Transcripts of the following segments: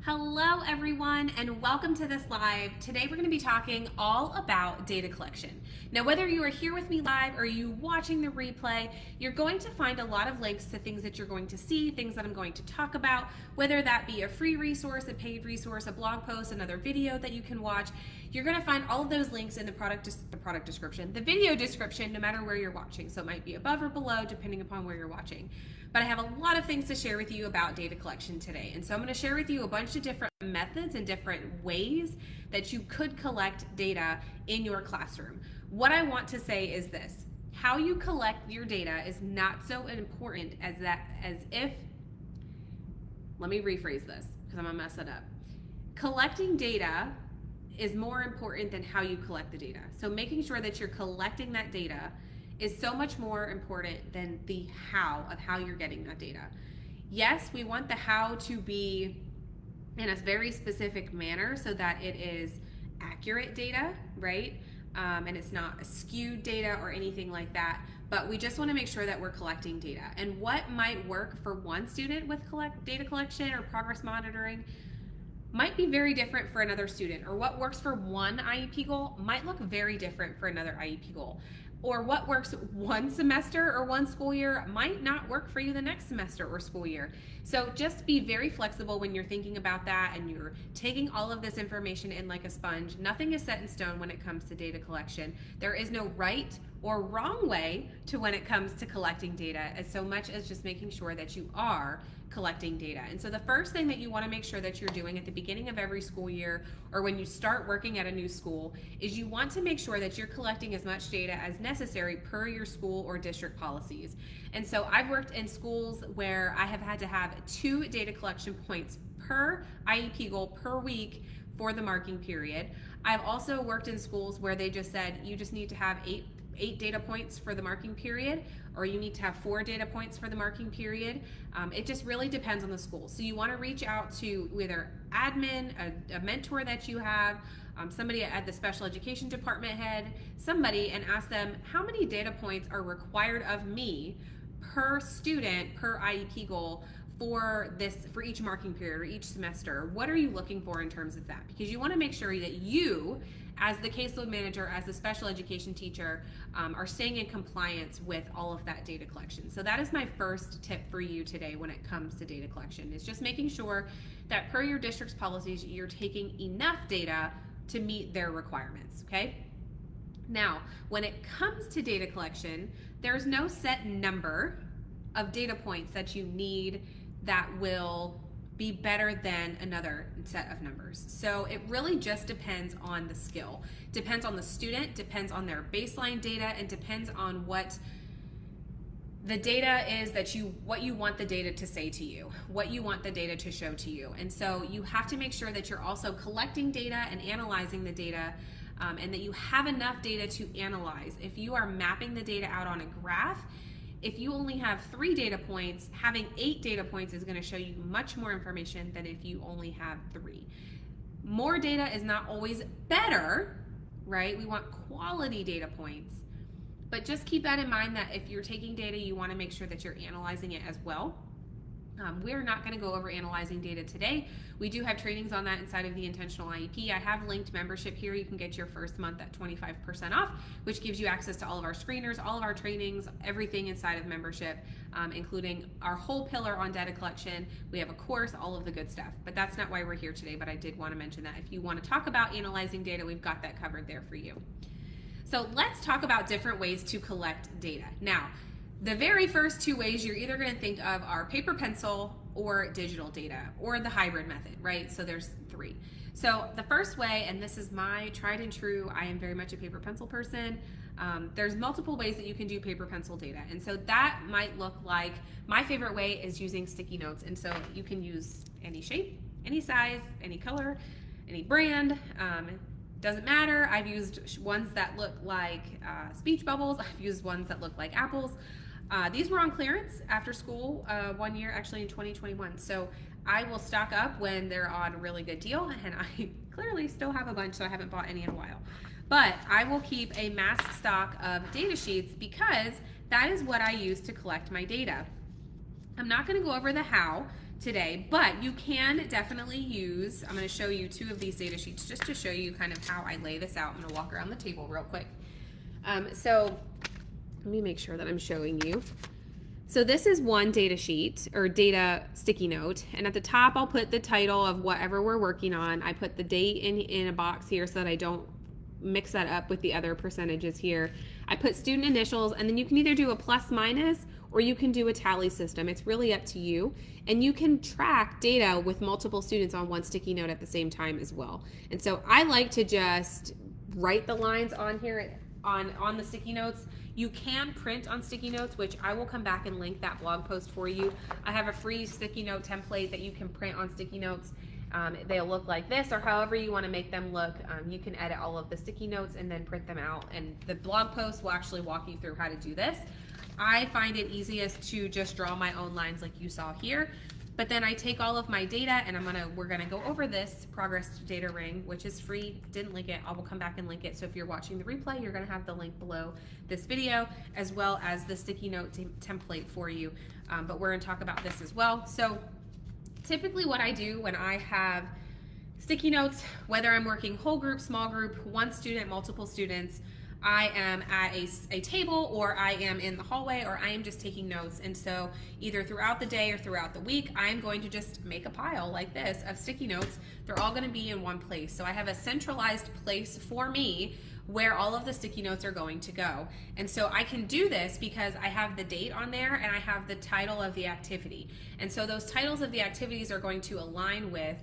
Hello everyone and welcome to this live. Today we're going to be talking all about data collection. Now whether you are here with me live or you watching the replay, you're going to find a lot of links to things that you're going to see, things that I'm going to talk about, whether that be a free resource, a paid resource, a blog post, another video that you can watch. You're going to find all of those links in the product description, the video description, no matter where you're watching. So it might be above or below depending upon where you're watching. But I have a lot of things to share with you about data collection today. And so I'm going to share with you a bunch of different methods and different ways that you could collect data in your classroom. What I want to say is this: how you collect your data is not so important as if, let me rephrase this because I'm going to mess it up. Collecting data is more important than how you collect the data. So making sure that you're collecting that data is so much more important than the how of how you're getting that data. Yes, we want the how to be in a very specific manner so that it is accurate data, right? And it's not skewed data or anything like that, but we just want to make sure that we're collecting data. And what might work for one student with data collection or progress monitoring might be very different for another student, or what works for one IEP goal might look very different for another IEP goal. Or what works one semester or one school year might not work for you the next semester or school year. So just be very flexible when you're thinking about that and you're taking all of this information in like a sponge. Nothing is set in stone when it comes to data collection. There is no right or wrong way to when it comes to collecting data, as so much as just making sure that you are collecting data. And so the first thing that you want to make sure that you're doing at the beginning of every school year or when you start working at a new school is you want to make sure that you're collecting as much data as necessary per your school or district policies. And so I've worked in schools where I have had to have 2 data collection points per IEP goal per week for the marking period. I've also worked in schools where they just said you just need to have 8 data points for the marking period, or you need to have 4 data points for the marking period. It just really depends on the school. So you want to reach out to either admin, a mentor that you have, somebody at the special education department head, somebody, and ask them how many data points are required of me per student per IEP goal for each marking period or each semester. What are you looking for in terms of that? Because you want to make sure that you, as the caseload manager, as the special education teacher, are staying in compliance with all of that data collection. So that is my first tip for you today when it comes to data collection, is just making sure that per your district's policies, you're taking enough data to meet their requirements, okay? Now, when it comes to data collection, there's no set number of data points that you need that will be better than another set of numbers. So it really just depends on the skill, depends on the student, depends on their baseline data, and depends on what the data is what you want the data to say to you, what you want the data to show to you. And so you have to make sure that you're also collecting data and analyzing the data, and that you have enough data to analyze. If you are mapping the data out on a graph, if you only have 3 data points, having 8 data points is going to show you much more information than if you only have 3. More data is not always better, right? We want quality data points. But just keep that in mind, that if you're taking data, you want to make sure that you're analyzing it as well. We're not going to go over analyzing data today. We do have trainings on that inside of the Intentional IEP. I have linked membership here. You can get your first month at 25% off, which gives you access to all of our screeners, all of our trainings, everything inside of membership, including our whole pillar on data collection. We have a course, all of the good stuff. But that's not why we're here today, but I did want to mention that. If you want to talk about analyzing data, we've got that covered there for you. So let's talk about different ways to collect data. Now, the very first 2 ways you're either going to think of are paper pencil or digital data, or the hybrid method, right? So there's 3. So the first way, and this is my tried and true, I am very much a paper pencil person. There's multiple ways that you can do paper pencil data. And so that might look like, my favorite way is using sticky notes. And so you can use any shape, any size, any color, any brand. Doesn't matter. I've used ones that look like speech bubbles. I've used ones that look like apples. These were on clearance after school one year, actually in 2021. So I will stock up when they're on a really good deal, and I clearly still have a bunch, so I haven't bought any in a while. But I will keep a mass stock of data sheets because that is what I use to collect my data. I'm not going to go over the how today, but you can definitely use, I'm going to show you 2 of these data sheets just to show you kind of how I lay this out. I'm going to walk around the table real quick. So let me make sure that I'm showing you. So this is one data sheet or data sticky note, and at the top I'll put the title of whatever we're working on. I put the date in a box here so that I don't mix that up with the other percentages here. I put student initials, and then you can either do a plus minus or you can do a tally system. It's really up to you, and you can track data with multiple students on one sticky note at the same time as well. And so I like to just write the lines on here on the sticky notes. You can print on sticky notes, which I will come back and link that blog post for you. I have a free sticky note template that you can print on sticky notes. They'll look like this, or however you want to make them look. You can edit all of the sticky notes and then print them out, and the blog post will actually walk you through how to do this. I find it easiest to just draw my own lines like you saw here, but then I take all of my data and we're gonna go over this progress data ring, which is free. Didn't link it, I will come back and link it. So if you're watching the replay, you're gonna have the link below this video, as well as the sticky note template for you. But we're gonna talk about this as well. So typically what I do when I have sticky notes, whether I'm working whole group, small group, one student, multiple students, I am at a table, or I am in the hallway, or I am just taking notes. And so either throughout the day or throughout the week, I'm going to just make a pile like this of sticky notes. They're all going to be in one place. So I have a centralized place for me where all of the sticky notes are going to go. And so I can do this because I have the date on there and I have the title of the activity. And so those titles of the activities are going to align with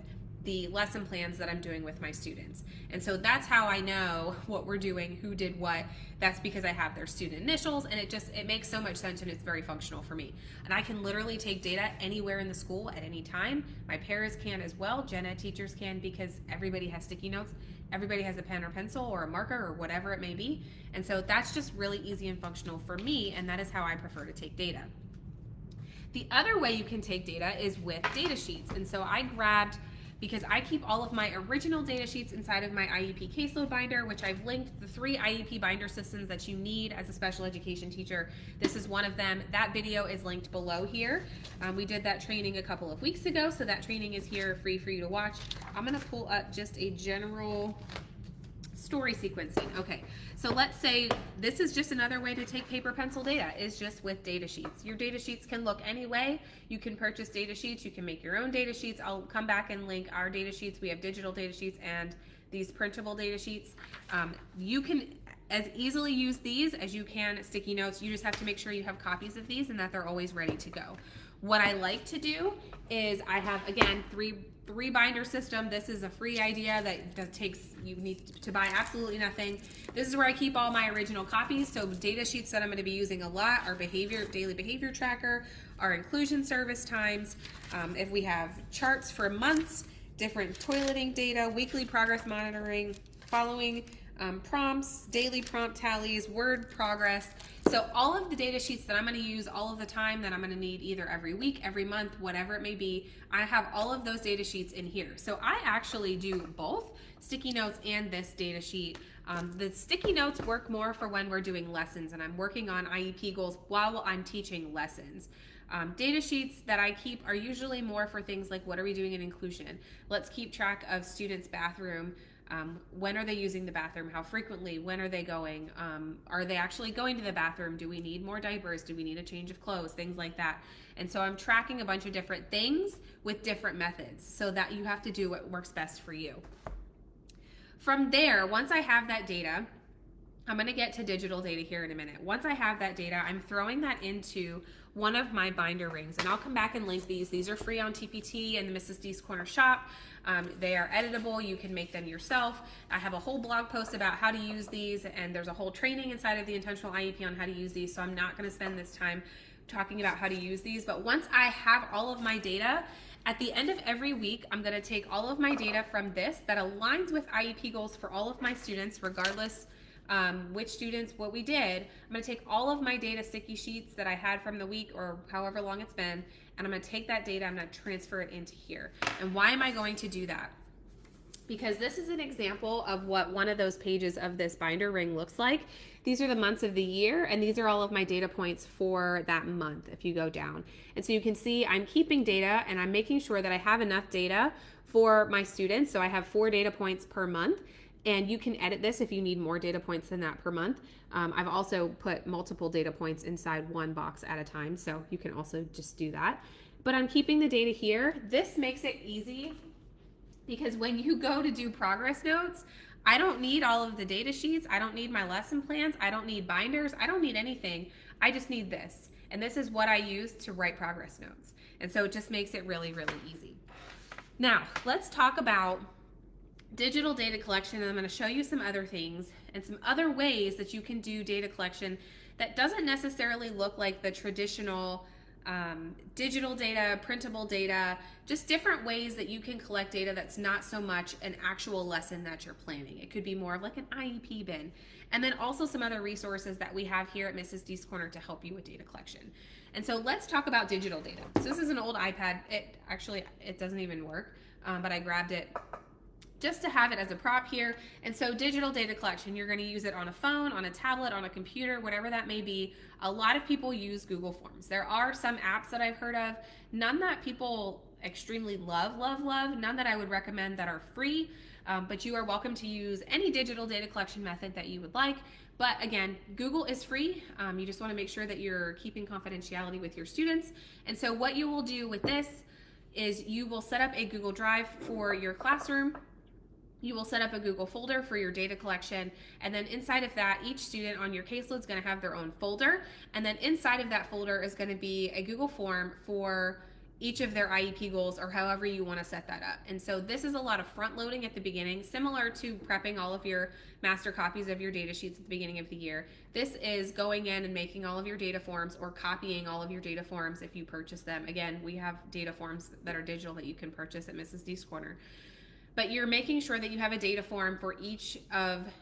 the lesson plans that I'm doing with my students. And so that's how I know what we're doing, who did what. That's because I have their student initials, and it makes so much sense, and it's very functional for me. And I can literally take data anywhere in the school at any time. My paras can as well, gen ed teachers can, because everybody has sticky notes. Everybody has a pen or pencil or a marker or whatever it may be. And so that's just really easy and functional for me, and that is how I prefer to take data. The other way you can take data is with data sheets. And so I grabbed, because I keep all of my original data sheets inside of my IEP caseload binder, which I've linked the 3 IEP binder systems that you need as a special education teacher. This is one of them. That video is linked below here. We did that training a couple of weeks ago, so that training is here free for you to watch. I'm gonna pull up just a general story sequencing. Okay, so let's say this is just another way to take paper pencil data, is just with data sheets. Your data sheets can look any way. You can purchase data sheets, you can make your own data sheets. I'll come back and link our data sheets. We have digital data sheets and these printable data sheets. You can as easily use these as you can sticky notes. You just have to make sure you have copies of these and that they're always ready to go. What I like to do is I have, again, three binder system. This is a free idea that takes, you need to buy absolutely nothing. This is where I keep all my original copies. So data sheets that I'm going to be using a lot are daily behavior tracker, our inclusion service times. If we have charts for months, different toileting data, weekly progress monitoring, following prompts, daily prompt tallies, word progress. So all of the data sheets that I'm going to use all of the time, that I'm going to need either every week, every month, whatever it may be, I have all of those data sheets in here. So I actually do both sticky notes and this data sheet. The sticky notes work more for when we're doing lessons and I'm working on IEP goals while I'm teaching lessons. Data sheets that I keep are usually more for things like, what are we doing in inclusion? Let's keep track of students' bathroom. When are they using the bathroom? How frequently? When are they going? Are they actually going to the bathroom? Do we need more diapers? Do we need a change of clothes? Things like that. And so I'm tracking a bunch of different things with different methods so that you have to do what works best for you. From there, once I have that data, I'm going to get to digital data here in a minute. Once I have that data, I'm throwing that into one of my binder rings, and I'll come back and link these. These are free on TPT and the Mrs. D's Corner shop. They are editable. You can make them yourself. I have a whole blog post about how to use these, and there's a whole training inside of the Intentional IEP on how to use these, so I'm not going to spend this time talking about how to use these. But once I have all of my data, at the end of every week, I'm going to take all of my data from this that aligns with IEP goals for all of my students, regardless which students, what we did. I'm going to take all of my data sticky sheets that I had from the week or however long it's been, and I'm going to take that data, I'm going to transfer it into here. And why am I going to do that? because this is an example of what one of those pages of this binder ring looks like. These are the months of the year, and these are all of my data points for that month if you go down. And so you can see I'm keeping data and I'm making sure that I have enough data for my students. So I have 4 data points per month, and you can edit this if you need more data points than that per month. I've also put multiple data points inside one box at a time, so you can also just do that. But I'm keeping the data here. This makes it easy because when you go to do progress notes, I don't need all of the data sheets. I don't need my lesson plans. I don't need binders. I don't need anything. I just need this. And this is what I use to write progress notes. And so it just makes it really, really easy. Now, let's talk about digital data collection, and I'm going to show you some other things and some other ways that you can do data collection that doesn't necessarily look like the traditional digital data, printable data, just different ways that you can collect data that's not so much an actual lesson that you're planning. It could be more of like an IEP bin. And then also some other resources that we have here at Mrs. D's Corner to help you with data collection. And so let's talk about digital data. So this is an old iPad. It doesn't even work, but I grabbed it just to have it as a prop here. And so digital data collection, you're going to use it on a phone, on a tablet, on a computer, whatever that may be. A lot of people use Google Forms. There are some apps that I've heard of, none that people extremely love, none that I would recommend that are free, but you are welcome to use any digital data collection method that you would like. But again, Google is free. You just want to make sure that you're keeping confidentiality with your students. And so what you will do with this is you will set up a Google Drive for your classroom. You will set up a Google folder for your data collection, and then inside of that, each student on your caseload is going to have their own folder, and then inside of that folder is going to be a Google form for each of their IEP goals, or however you want to set that up. And so this is a lot of front loading at the beginning, similar to prepping all of your master copies of your data sheets at the beginning of the year. This is going in and making all of your data forms or copying all of your data forms if you purchase them. Again, we have data forms that are digital that you can purchase at Mrs. D's Corner. But you're making sure that you have a data form for each IEP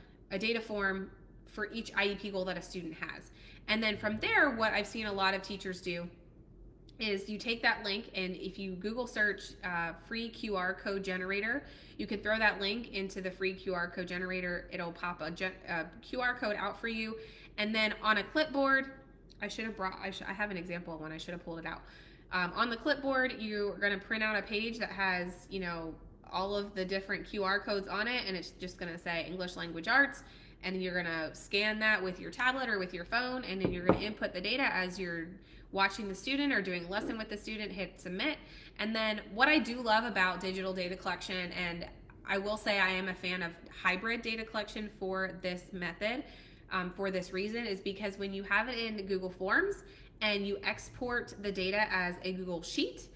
goal that a student has. And then from there, what I've seen a lot of teachers do is you take that link, and if you Google search free QR code generator, you can throw that link into the free QR code generator. It'll pop a QR code out for you. And then on a clipboard, I have an example of one, I should have pulled it out. On the clipboard, you're gonna print out a page that has, all of the different QR codes on it, and it's just going to say English Language Arts, and you're going to scan that with your tablet or with your phone, and then you're going to input the data as you're watching the student or doing a lesson with the student, hit submit. And then what I do love about digital data collection, and I will say I am a fan of hybrid data collection for this method, for this reason, is because when you have it in Google Forms and you export the data as a Google Sheet,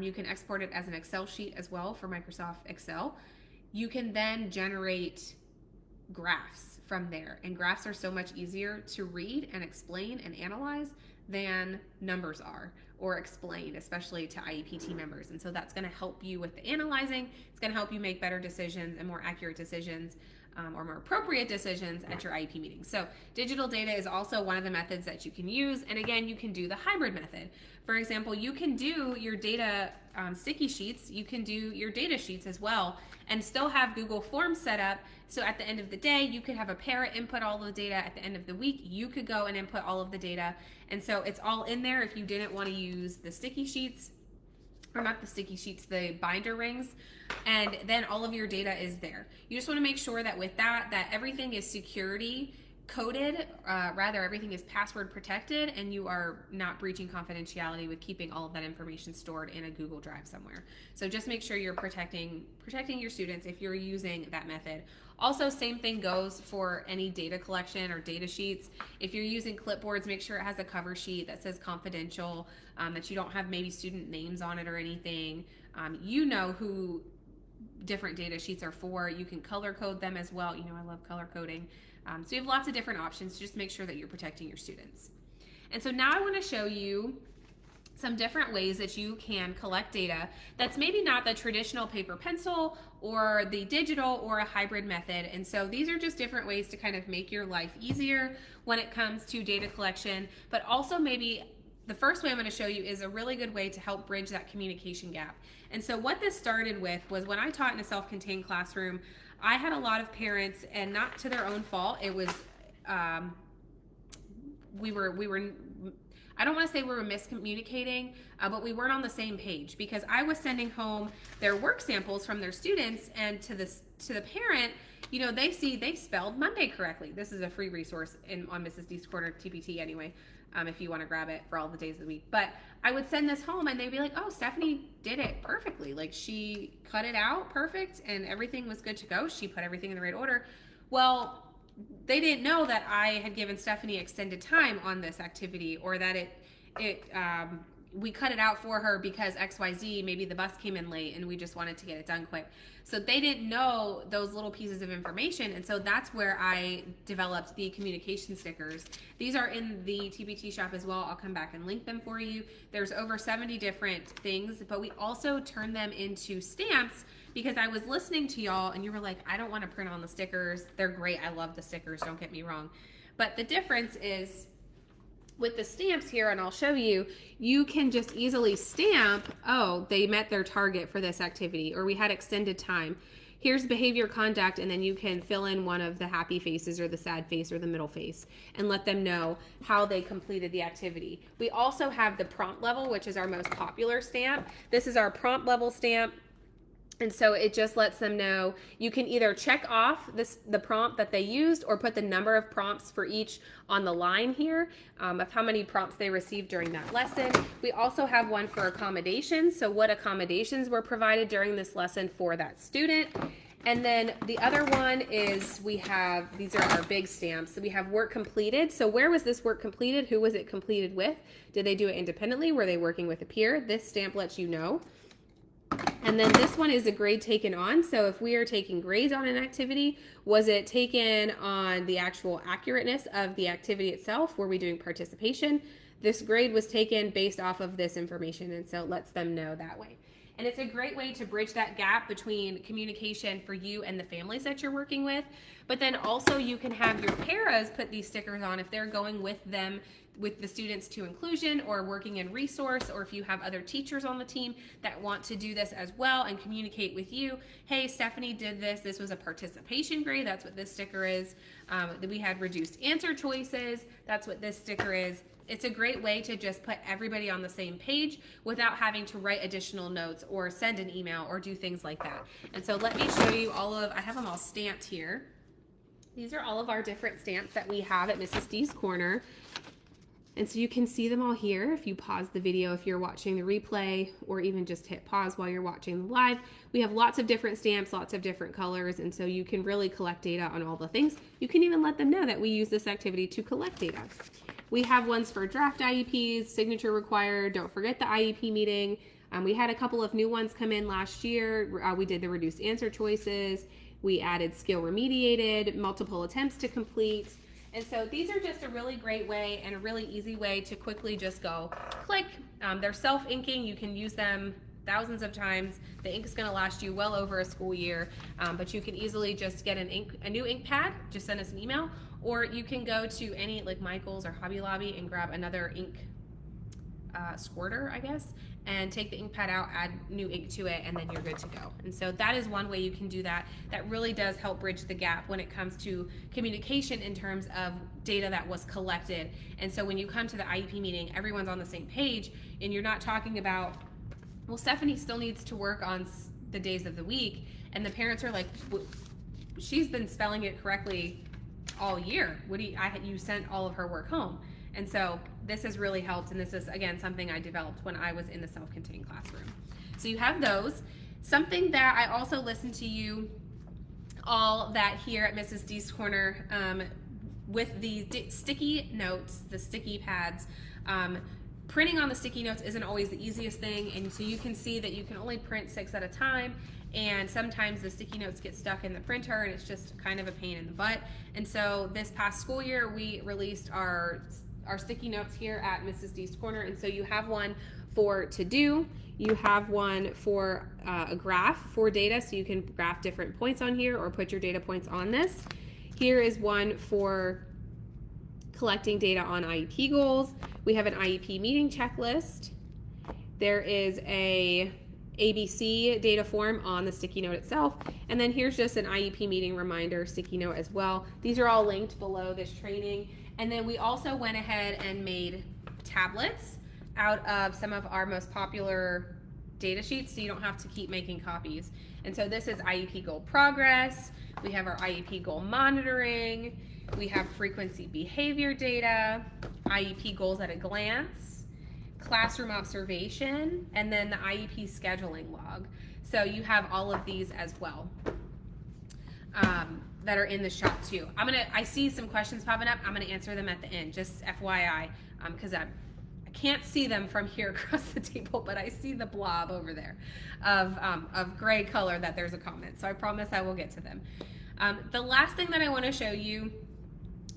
you can export it as an Excel sheet as well for Microsoft Excel. You can then generate graphs from there. And graphs are so much easier to read and explain and analyze than numbers are, or explained, especially to IEP team members. And so that's going to help you with the analyzing. It's going to help you make better decisions and more accurate decisions, or more appropriate decisions at your IEP meeting. So digital data is also one of the methods that you can use. And again, you can do the hybrid method. For example, you can do your data sticky sheets, you can do your data sheets as well, and still have Google Forms set up. So at the end of the day, you could have a parent input all of the data. At the end of the week, you could go and input all of the data. And so it's all in there if you didn't want to use the sticky sheets, or not the sticky sheets, the binder rings, and then all of your data is there. You just want to make sure that with that everything is security coded, rather everything is password protected, and you are not breaching confidentiality with keeping all of that information stored in a Google Drive somewhere. So just make sure you're protecting your students if you're using that method. Also, same thing goes for any data collection or data sheets. If you're using clipboards, make sure it has a cover sheet that says confidential, that you don't have maybe student names on it or anything. You know who different data sheets are for. You can color code them as well. I love color coding. So you have lots of different options. Just make sure that you're protecting your students. And so now I want to show you some different ways that you can collect data that's maybe not the traditional paper pencil or the digital or a hybrid method. And so these are just different ways to kind of make your life easier when it comes to data collection, but also maybe the first way I'm going to show you is a really good way to help bridge that communication gap. And so what this started with was when I taught in a self-contained classroom, I had a lot of parents, and not to their own fault, it was, we were I don't want to say we were miscommunicating, but we weren't on the same page, because I was sending home their work samples from their students, and to the parent, you know, they spelled Monday correctly. This is a free resource on Mrs. D's Corner TPT anyway, if you want to grab it for all the days of the week. But I would send this home and they'd be like, oh, Stephanie did it perfectly. Like, she cut it out perfect and everything was good to go. She put everything in the right order. Well, they didn't know that I had given Stephanie extended time on this activity, or that we cut it out for her because XYZ, maybe the bus came in late and we just wanted to get it done quick. So they didn't know those little pieces of information. And so that's where I developed the communication stickers. These are in the TPT shop as well. I'll come back and link them for you. There's over 70 different things, but we also turn them into stamps, because I was listening to y'all and you were like, I don't want to print on the stickers. They're great. I love the stickers. Don't get me wrong. But the difference is, with the stamps here, and I'll show you, you can just easily stamp, oh, they met their target for this activity, or we had extended time. Here's behavior conduct, and then you can fill in one of the happy faces or the sad face or the middle face and let them know how they completed the activity. We also have the prompt level, which is our most popular stamp. This is our prompt level stamp. And so it just lets them know, you can either check off the prompt that they used, or put the number of prompts for each on the line here, of how many prompts they received during that lesson. We also have one for accommodations, so what accommodations were provided during this lesson for that student. And then the other one is, these are our big stamps. So we have work completed. So where was this work completed? Who was it completed with? Did they do it independently? Were they working with a peer? This stamp lets you know. And then this one is a grade taken on. So if we are taking grades on an activity, was it taken on the actual accurateness of the activity itself? Were we doing participation? This grade was taken based off of this information, and so it lets them know that way. And it's a great way to bridge that gap between communication for you and the families that you're working with. But then also you can have your paras put these stickers on if they're going with them, with the students to inclusion, or working in resource, or if you have other teachers on the team that want to do this as well and communicate with you. Hey, Stephanie did this. This was a participation grade. That's what this sticker is. We had reduced answer choices. That's what this sticker is. It's a great way to just put everybody on the same page without having to write additional notes or send an email or do things like that. And so let me show you I have them all stamped here. These are all of our different stamps that we have at Mrs. D's Corner. And so you can see them all here if you pause the video, if you're watching the replay, or even just hit pause while you're watching the live. We have lots of different stamps, lots of different colors, and so you can really collect data on all the things. You can even let them know that we use this activity to collect data. We have ones for draft IEPs, signature required, don't forget the IEP meeting. We had a couple of new ones come in last year. We did the reduced answer choices. We added skill remediated, multiple attempts to complete. And so these are just a really great way and a really easy way to quickly just go click. They're self-inking. You can use them thousands of times. The ink is going to last you well over a school year, but you can easily just get a new ink pad. Just send us an email, or you can go to any, like Michael's or Hobby Lobby, and grab another ink squirter, I guess, and take the ink pad out, add new ink to it, and then you're good to go. And so that is one way you can do that. That really does help bridge the gap when it comes to communication in terms of data that was collected. And so when you come to the IEP meeting, everyone's on the same page, and you're not talking about, well, Stephanie still needs to work on the days of the week, and the parents are like, well, she's been spelling it correctly all year. You sent all of her work home. And so this has really helped, and this is, again, something I developed when I was in the self-contained classroom. So you have those. Something that I also listened to you all that here at Mrs. D's Corner with the sticky notes, the sticky pads. Printing on the sticky notes isn't always the easiest thing, and so you can see that you can only print 6 at a time, and sometimes the sticky notes get stuck in the printer, and it's just kind of a pain in the butt. And so this past school year, we released our sticky notes here at Mrs. D's Corner. And so you have one for to do, you have one for a graph for data, so you can graph different points on here or put your data points on this. Here is one for collecting data on IEP goals. We have an IEP meeting checklist. There is a ABC data form on the sticky note itself. And then here's just an IEP meeting reminder sticky note as well. These are all linked below this training. And then we also went ahead and made tablets out of some of our most popular data sheets, so you don't have to keep making copies. And so this is IEP goal progress. We have our IEP goal monitoring. We have frequency behavior data, IEP goals at a glance, classroom observation, and then the IEP scheduling log. So you have all of these as well that are in the shot too. I see some questions popping up. I'm gonna answer them at the end, just FYI, because I can't see them from here across the table, but I see the blob over there of gray color that there's a comment. So I promise I will get to them. The last thing that I want to show you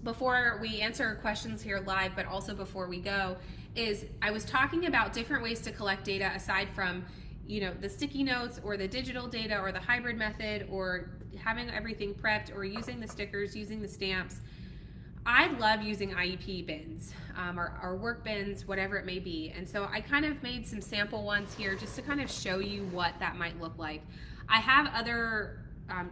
before we answer questions here live, but also before we go, is I was talking about different ways to collect data aside from, you know, the sticky notes or the digital data or the hybrid method or having everything prepped or using the stickers, using the stamps. I love using IEP bins or work bins, whatever it may be. And so I kind of made some sample ones here just to kind of show you what that might look like. I have other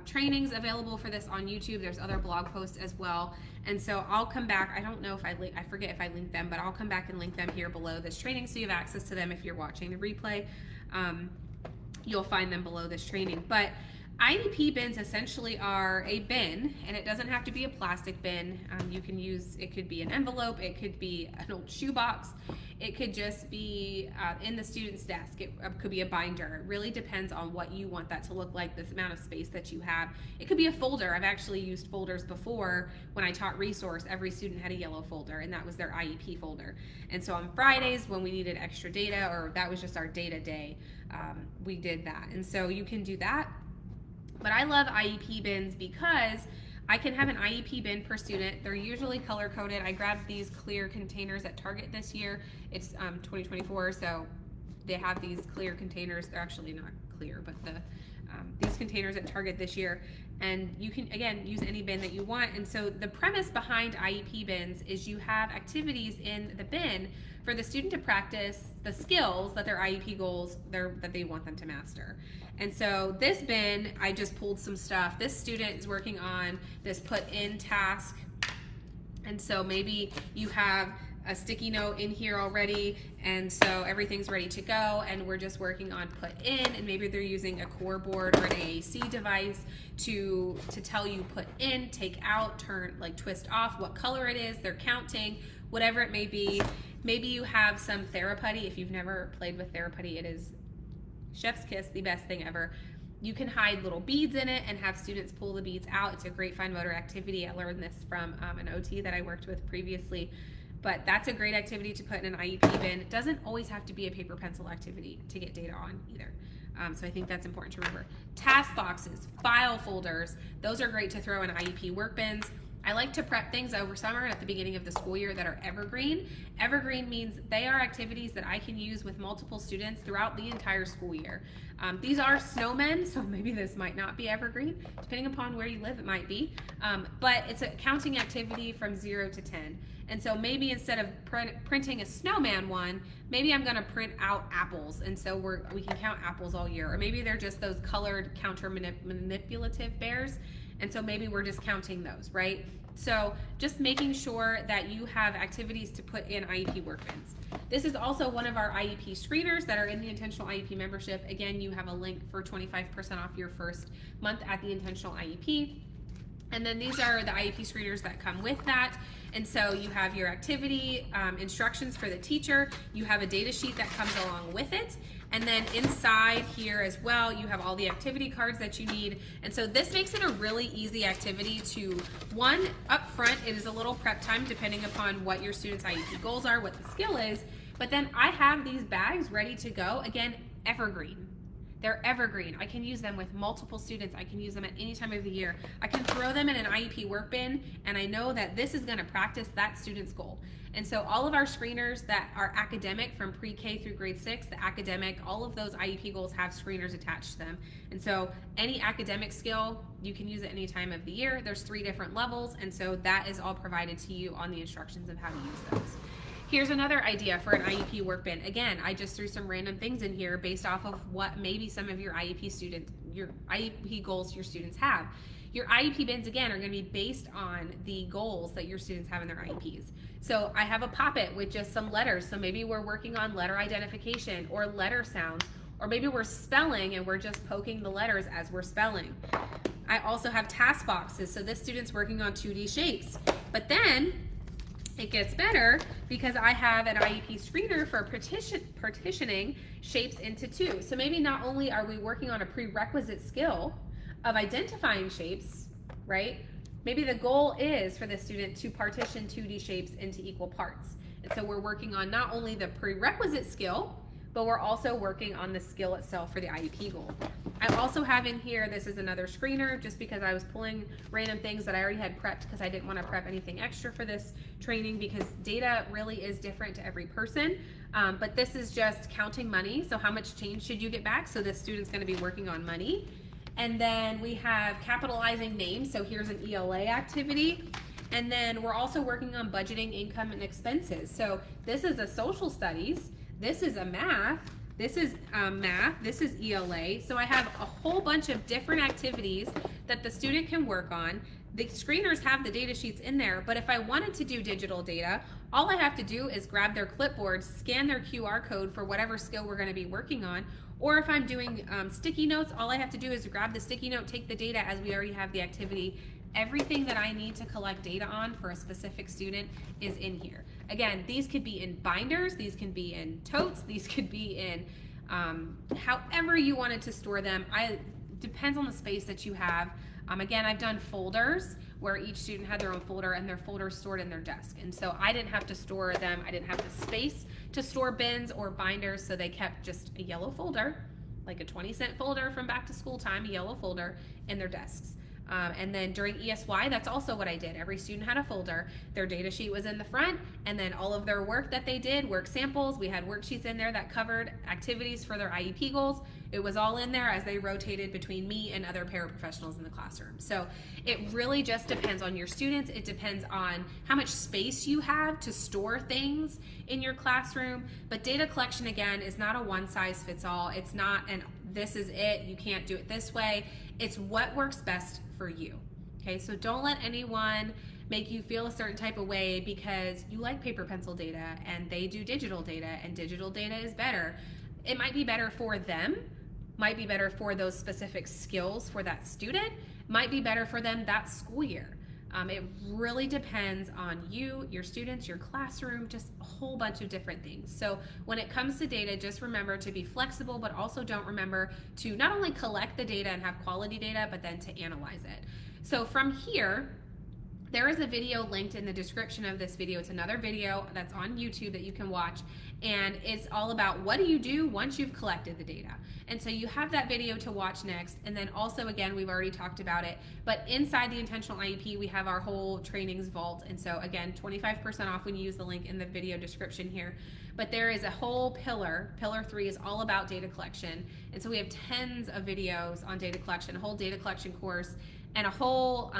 trainings available for this on YouTube. There's other blog posts as well. And so I'll come back. I don't know if I forget if I link them, but I'll come back and link them here below this training so you have access to them if you're watching the replay. You'll find them below this training. But IEP bins essentially are a bin, and it doesn't have to be a plastic bin. You can use, it could be an envelope, it could be an old shoebox, it could just be in the student's desk, it could be a binder. It really depends on what you want that to look like, this amount of space that you have. It could be a folder. I've actually used folders before. When I taught resource, every student had a yellow folder, and that was their IEP folder. And so on Fridays, when we needed extra data, or that was just our day-to-day, we did that. And so you can do that. But I love IEP bins because I can have an IEP bin per student. They're usually color coded. I grabbed these clear containers at Target this year. It's 2024, so they have these clear containers. They're actually not clear, but these containers at Target this year. And you can, again, use any bin that you want. And so the premise behind IEP bins is you have activities in the bin for the student to practice the skills that their IEP goals, that they want them to master. And so this bin, I just pulled some stuff. This student is working on this put in task. And so maybe you have a sticky note in here already, and so everything's ready to go, and we're just working on put in, and maybe they're using a core board or an AAC device to tell you put in, take out, turn, like twist off, what color it is, they're counting, whatever it may be. Maybe you have some Theraputty. If you've never played with Theraputty, it is chef's kiss, the best thing ever. You can hide little beads in it and have students pull the beads out. It's a great fine motor activity. I learned this from an OT that I worked with previously. But that's a great activity to put in an IEP bin. It doesn't always have to be a paper pencil activity to get data on either. So I think that's important to remember. Task boxes, file folders, those are great to throw in IEP work bins. I like to prep things over summer and at the beginning of the school year that are evergreen. Evergreen means they are activities that I can use with multiple students throughout the entire school year. These are snowmen, so maybe this might not be evergreen. Depending upon where you live, it might be. But it's a counting activity from 0 to 10. And so maybe instead of printing a snowman one, maybe I'm gonna print out apples. And so we can count apples all year. Or maybe they're just those colored counter manipulative bears. And so maybe we're just counting those, right? So just making sure that you have activities to put in IEP work bins. This is also one of our IEP screeners that are in the Intentional IEP membership. Again, you have a link for 25% off your first month at the Intentional IEP. And then these are the IEP screeners that come with that. And so you have your activity instructions for the teacher. You have a data sheet that comes along with it. And then inside here as well, you have all the activity cards that you need. And so this makes it a really easy activity to, one, up front, it is a little prep time depending upon what your students' IEP goals are, what the skill is. But then I have these bags ready to go. Again, evergreen. They're evergreen. I can use them with multiple students. I can use them at any time of the year. I can throw them in an IEP work bin, and I know that this is going to practice that student's goal. And so all of our screeners that are academic from pre-K through grade 6, the academic, all of those IEP goals have screeners attached to them. And so any academic skill, you can use it any time of the year. There's 3 different levels, and so that is all provided to you on the instructions of how to use those. Here's another idea for an IEP work bin. Again, I just threw some random things in here based off of what maybe some of your IEP goals your students have. Your IEP bins, again, are going to be based on the goals that your students have in their IEPs. So I have a pop-it with just some letters. So maybe we're working on letter identification or letter sounds, or maybe we're spelling and we're just poking the letters as we're spelling. I also have task boxes. So this student's working on 2D shapes. But then it gets better because I have an IEP screener for partitioning shapes into 2. So maybe not only are we working on a prerequisite skill of identifying shapes, right? Maybe the goal is for the student to partition 2D shapes into equal parts. And so we're working on not only the prerequisite skill, but we're also working on the skill itself for the IEP goal. I also have in here, this is another screener just because I was pulling random things that I already had prepped because I didn't want to prep anything extra for this training because data really is different to every person. But this is just counting money. So how much change should you get back? So this student's going to be working on money. And then we have capitalizing names. So here's an ELA activity. And then we're also working on budgeting income and expenses. So this is a social studies. This is a math. This is math. This is ELA. So I have a whole bunch of different activities that the student can work on. The screeners have the data sheets in there, but if I wanted to do digital data, all I have to do is grab their clipboard, scan their QR code for whatever skill we're going to be working on, or if I'm doing sticky notes, all I have to do is grab the sticky note, take the data as we already have the activity. Everything that I need to collect data on for a specific student is in here. Again, these could be in binders, these can be in totes, these could be in however you wanted to store them. Depends on the space that you have. Again, I've done folders where each student had their own folder and their folders stored in their desk. And so I didn't have to store them. I didn't have the space to store bins or binders, so they kept just a yellow folder, like a 20-cent folder from back to school time, a yellow folder in their desks. And then during ESY, that's also what I did. Every student had a folder. Their data sheet was in the front, and then all of their work that they did, work samples, we had worksheets in there that covered activities for their IEP goals. It was all in there as they rotated between me and other paraprofessionals in the classroom. So it really just depends on your students. It depends on how much space you have to store things in your classroom. But data collection, again, is not a one-size-fits-all. It's not an this is it, you can't do it this way. It's what works best for you. Okay, so don't let anyone make you feel a certain type of way because you like paper pencil data and they do digital data and digital data is better. It might be better for them, might be better for those specific skills for that student, might be better for them that school year. It really depends on you, your students, your classroom, just a whole bunch of different things. So when it comes to data, just remember to be flexible, but also don't remember to not only collect the data and have quality data, but then to analyze it. So from here, there is a video linked in the description of this video. It's another video that's on YouTube that you can watch, and it's all about what do you do once you've collected the data. And so you have that video to watch next, and then also, again, we've already talked about it, but inside the Intentional IEP, we have our whole trainings vault, and so again, 25% off when you use the link in the video description here. But there is a whole pillar 3 is all about data collection, and so we have tons of videos on data collection, a whole data collection course, and a whole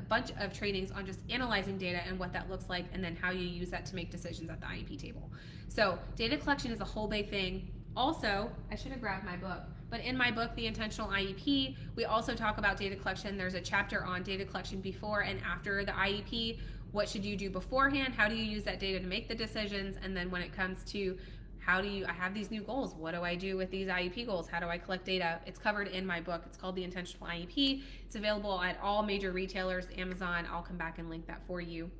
bunch of trainings on just analyzing data and what that looks like, and then how you use that to make decisions at the IEP table. So data collection is a whole big thing. Also, I should have grabbed my book, but in my book, The Intentional IEP, we also talk about data collection. There's a chapter on data collection before and after the IEP. What should you do beforehand? How do you use that data to make the decisions? And then when it comes to I have these new goals. What do I do with these IEP goals? How do I collect data? It's covered in my book. It's called The Intentional IEP. It's available at all major retailers, Amazon. I'll come back and link that for you.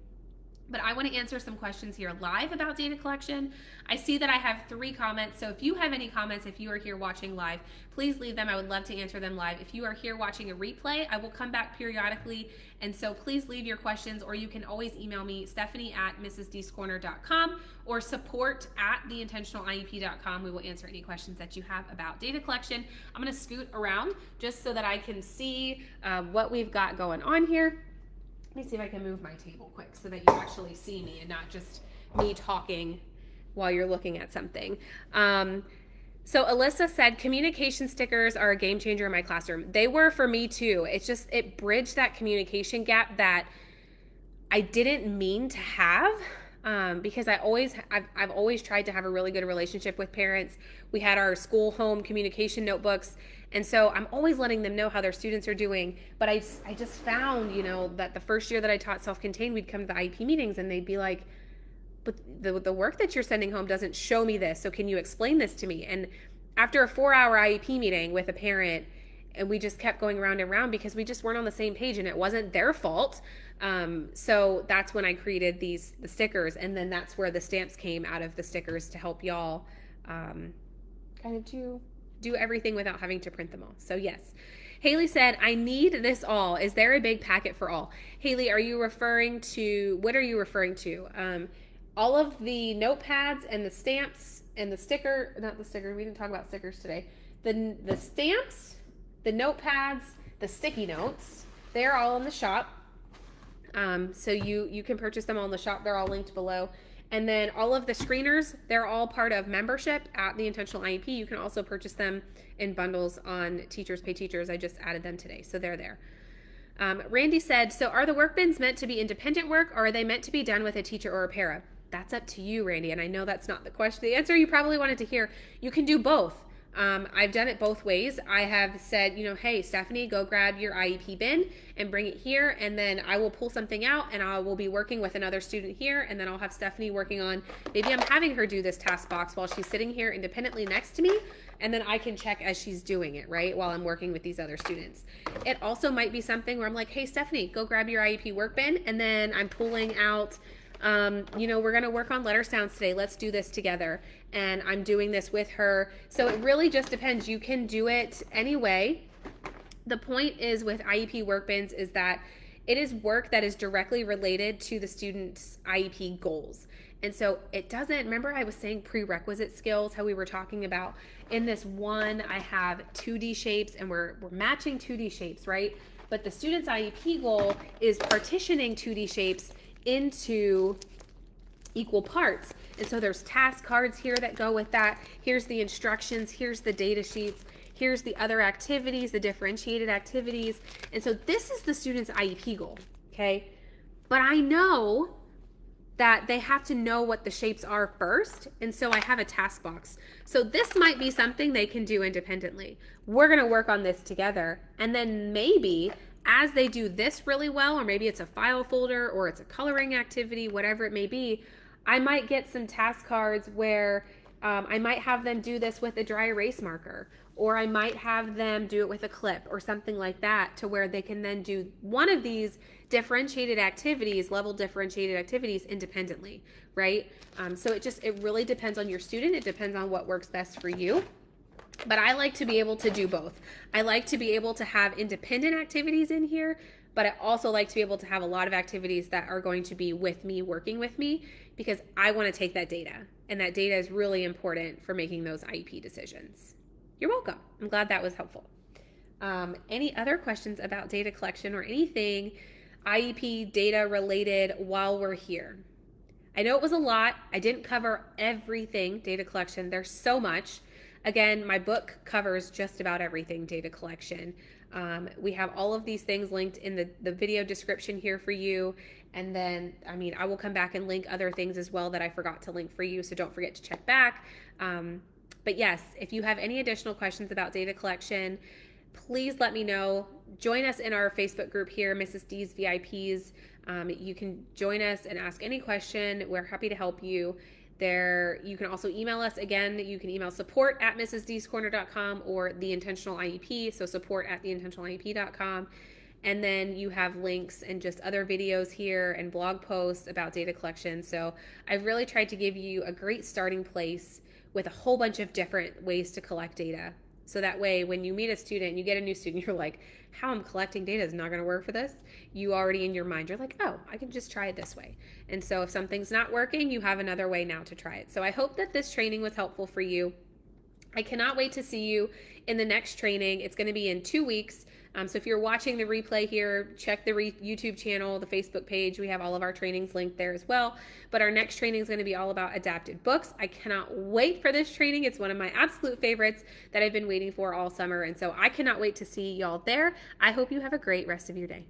But I want to answer some questions here live about data collection. I see that I have 3 comments, so if you have any comments, if you are here watching live, please leave them. I would love to answer them live. If you are here watching a replay, I will come back periodically, and so please leave your questions, or you can always email me, stephanie@mrsdscorner.com or support@theintentionaliep.com. We will answer any questions that you have about data collection. I'm going to scoot around just so that I can see what we've got going on here. Let me see if I can move my table quick so that you actually see me and not just me talking while you're looking at something. So Alyssa said, communication stickers are a game changer in my classroom. They were for me too. It bridged that communication gap that I didn't mean to have. Because I've always tried to have a really good relationship with parents. We had our school home communication notebooks, and so I'm always letting them know how their students are doing. But I just found, that the first year that I taught self-contained, we'd come to the IEP meetings and they'd be like, but the work that you're sending home doesn't show me this, so can you explain this to me? And after a 4-hour IEP meeting with a parent, and we just kept going around and around because we just weren't on the same page, and it wasn't their fault. So that's when I created the stickers, and then that's where the stamps came out of the stickers to help y'all kind of do everything without having to print them all. So yes. Haley said, I need this all. Is there a big packet for all? Haley, what are you referring to? All of the notepads and the stamps and the sticker, not the sticker, we didn't talk about stickers today. The stamps, the notepads, the sticky notes, they're all in the shop. So you can purchase them all in the shop. They're all linked below. And then all of the screeners, they're all part of membership at the Intentional IEP. You can also purchase them in bundles on Teachers Pay Teachers. I just added them today, so they're there. Randy said, so are the work bins meant to be independent work, or are they meant to be done with a teacher or a para? That's up to you, Randy, and I know that's not the question. The answer you probably wanted to hear, you can do both. I've done it both ways. I have said, hey, Stephanie, go grab your IEP bin and bring it here, and then I will pull something out and I will be working with another student here, and then I'll have Stephanie working on, maybe I'm having her do this task box while she's sitting here independently next to me, and then I can check as she's doing it, right, while I'm working with these other students. It also might be something where I'm like, hey, Stephanie, go grab your IEP work bin, and then I'm pulling out we're going to work on letter sounds today. Let's do this together. And I'm doing this with her. So it really just depends. You can do it anyway. The point is with IEP work bins is that it is work that is directly related to the student's IEP goals. And so it doesn't, remember I was saying prerequisite skills, how we were talking about in this one, I have 2D shapes and we're matching 2D shapes, right? But the student's IEP goal is partitioning 2D shapes into equal parts. And so there's task cards here that go with that. Here's the instructions, here's the data sheets, here's the other activities, the differentiated activities. And so this is the student's IEP goal, okay? But I know that they have to know what the shapes are first, and so I have a task box. So this might be something they can do independently. We're gonna work on this together, and then maybe as they do this really well, or maybe it's a file folder or it's a coloring activity, whatever it may be, I might get some task cards where I might have them do this with a dry erase marker, or I might have them do it with a clip or something like that, to where they can then do one of these differentiated activities, level differentiated activities independently, right? So it really depends on your student. It depends on what works best for you. But I like to be able to do both. I like to be able to have independent activities in here, but I also like to be able to have a lot of activities that are going to be with me, working with me, because I want to take that data, and that data is really important for making those IEP decisions. You're welcome. I'm glad that was helpful. Any other questions about data collection or anything IEP data related while we're here? I know it was a lot. I didn't cover everything data collection. There's so much. Again, my book covers just about everything data collection. We have all of these things linked in the video description here for you. And then, I will come back and link other things as well that I forgot to link for you, so don't forget to check back. But yes, if you have any additional questions about data collection, please let me know. Join us in our Facebook group here, Mrs. D's VIPs. You can join us and ask any question. We're happy to help you. There, you can also email us. Again, you can email support@mrsdscorner.com or the Intentional IEP, so support@theintentionaliep.com. And then you have links and just other videos here and blog posts about data collection. So I've really tried to give you a great starting place with a whole bunch of different ways to collect data. So that way, when you meet a student, you get a new student, you're like, how I'm collecting data is not going to work for this. You already in your mind, you're like, oh, I can just try it this way. And so if something's not working, you have another way now to try it. So I hope that this training was helpful for you. I cannot wait to see you in the next training. It's going to be in 2 weeks. So if you're watching the replay here, check the YouTube channel, the Facebook page. We have all of our trainings linked there as well. But our next training is going to be all about adapted books. I cannot wait for this training. It's one of my absolute favorites that I've been waiting for all summer. And so I cannot wait to see y'all there. I hope you have a great rest of your day.